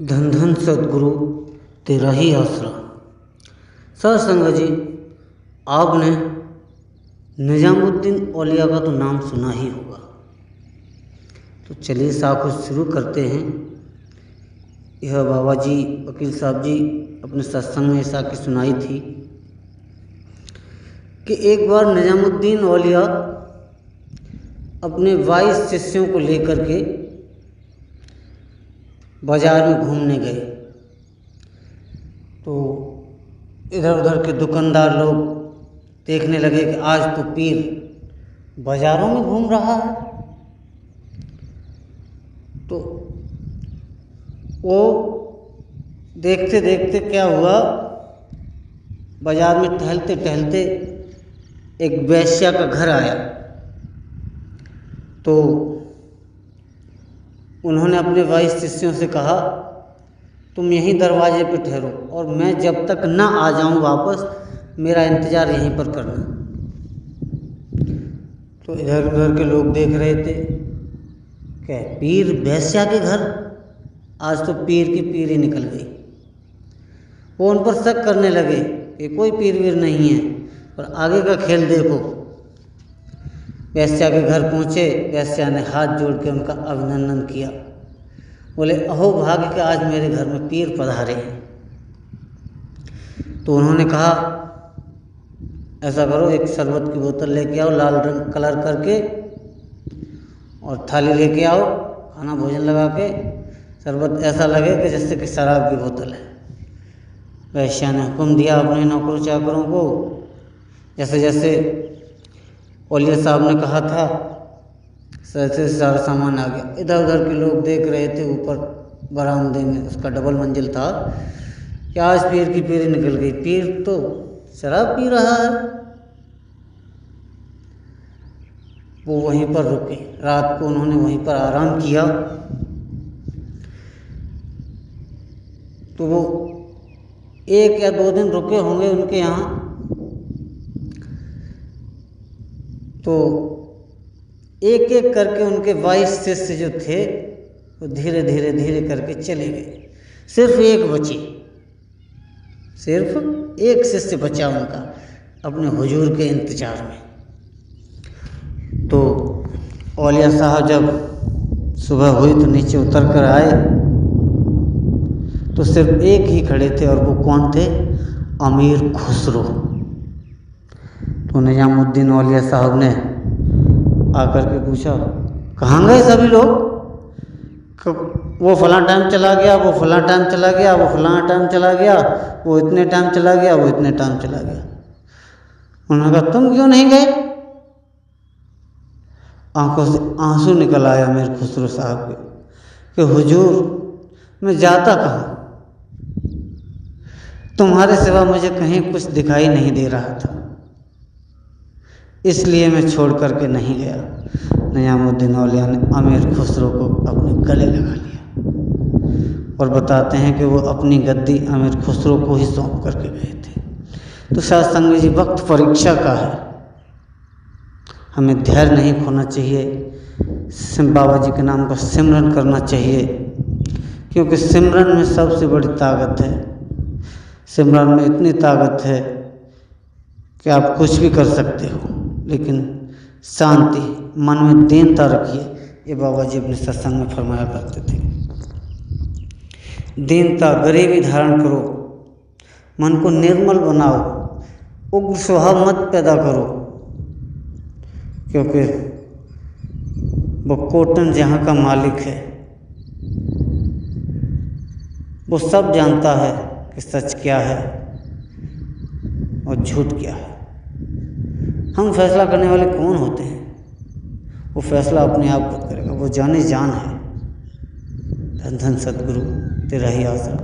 धन धन सद्गुरु तेरा ही आसरा। सत्संग जी, आपने निजामुद्दीन औलिया का तो नाम सुना ही होगा, तो चलिए साहब कुछ शुरू करते हैं। यह बाबा जी वकील साहब जी अपने सत्संग में ऐसा की सुनाई थी कि एक बार निजामुद्दीन औलिया अपने 22 शिष्यों को लेकर के बाजार में घूमने गए, तो इधर उधर के दुकानदार लोग देखने लगे कि आज तो पीर बाजारों में घूम रहा है। तो वो देखते देखते क्या हुआ, बाजार में टहलते टहलते एक वेश्या का घर आया। तो उन्होंने अपने 22 शिष्यों से कहा, तुम यहीं दरवाजे पे ठहरो और मैं जब तक ना आ जाऊं वापस, मेरा इंतज़ार यहीं पर करना। तो इधर उधर के लोग देख रहे थे, क्या पीर वेश्या के घर, आज तो पीर की पीर ही निकल गई। वो उन पर शक करने लगे कि कोई पीर वीर नहीं है, पर आगे का खेल देखो। वेश्या के घर पहुँचे, वेश्या ने हाथ जोड़ के उनका अभिनंदन किया, बोले अहो भाग्य के आज मेरे घर में पीर पधारे हैं। तो उन्होंने कहा ऐसा करो, एक शरबत की बोतल लेके आओ लाल रंग कलर करके, और थाली लेके आओ, खाना भोजन लगा के, शरबत ऐसा लगे कि जैसे कि शराब की बोतल है। वैश्या ने हुक्म दिया अपने नौकरों चाकरों को, जैसे जैसे औलिया साहब ने कहा था से सारा सामान आ गया। इधर उधर के लोग देख रहे थे, ऊपर बरामदे में उसका डबल मंजिल था कि आज पीर की पीर निकल गई, पीर तो शराब पी रहा है। वो वहीं पर रुके, रात को उन्होंने वहीं पर आराम किया। तो वो 1 या 2 दिन रुके होंगे उनके यहाँ। तो एक एक करके उनके 22 शिष्य जो थे वो धीरे धीरे धीरे करके चले गए। सिर्फ एक बची, सिर्फ एक शिष्य बचा उनका अपने हुजूर के इंतजार में। तो औलिया साहब जब सुबह हुई तो नीचे उतर कर आए, तो सिर्फ एक ही खड़े थे, और वो कौन थे? अमीर खुसरो। तो निजामुद्दीन औलिया साहब ने आकर के पूछा, कहाँ गए सभी लोग? वो फलां टाइम चला गया, वो फलां टाइम चला गया, वो फलां टाइम चला गया, वो इतने टाइम चला गया, वो इतने टाइम चला गया। उन्होंने कहा तुम क्यों नहीं गए? आंखों से आंसू निकल आया मेरे खुसरो साहब के कि हुजूर मैं जाता कहाँ, तुम्हारे सिवा मुझे कहीं कुछ दिखाई नहीं दे रहा था, इसलिए मैं छोड़ करके नहीं गया। निजामुद्दीन औलिया ने अमीर खुसरो को अपने गले लगा लिया और बताते हैं कि वो अपनी गद्दी अमीर खुसरो को ही सौंप करके गए थे। तो शायद संग जी, वक्त परीक्षा का है, हमें धैर्य नहीं खोना चाहिए, बाबा जी के नाम का सिमरन करना चाहिए, क्योंकि सिमरन में सबसे बड़ी ताकत है। सिमरन में इतनी ताकत है कि आप कुछ भी कर सकते हो, लेकिन शांति, मन में दीनता रखिए। ये बाबा जी अपने सत्संग में फरमाया करते थे, दीनता, गरीबी धारण करो, मन को निर्मल बनाओ, उग्र स्वभाव मत पैदा करो, क्योंकि वो कोटन जहाँ का मालिक है वो सब जानता है कि सच क्या है और झूठ क्या है। हम फैसला करने वाले कौन होते हैं? वो फैसला अपने आप खुद करेगा, वो जाने जान है। धन धन सद्गुरु तेरा ही आसरा।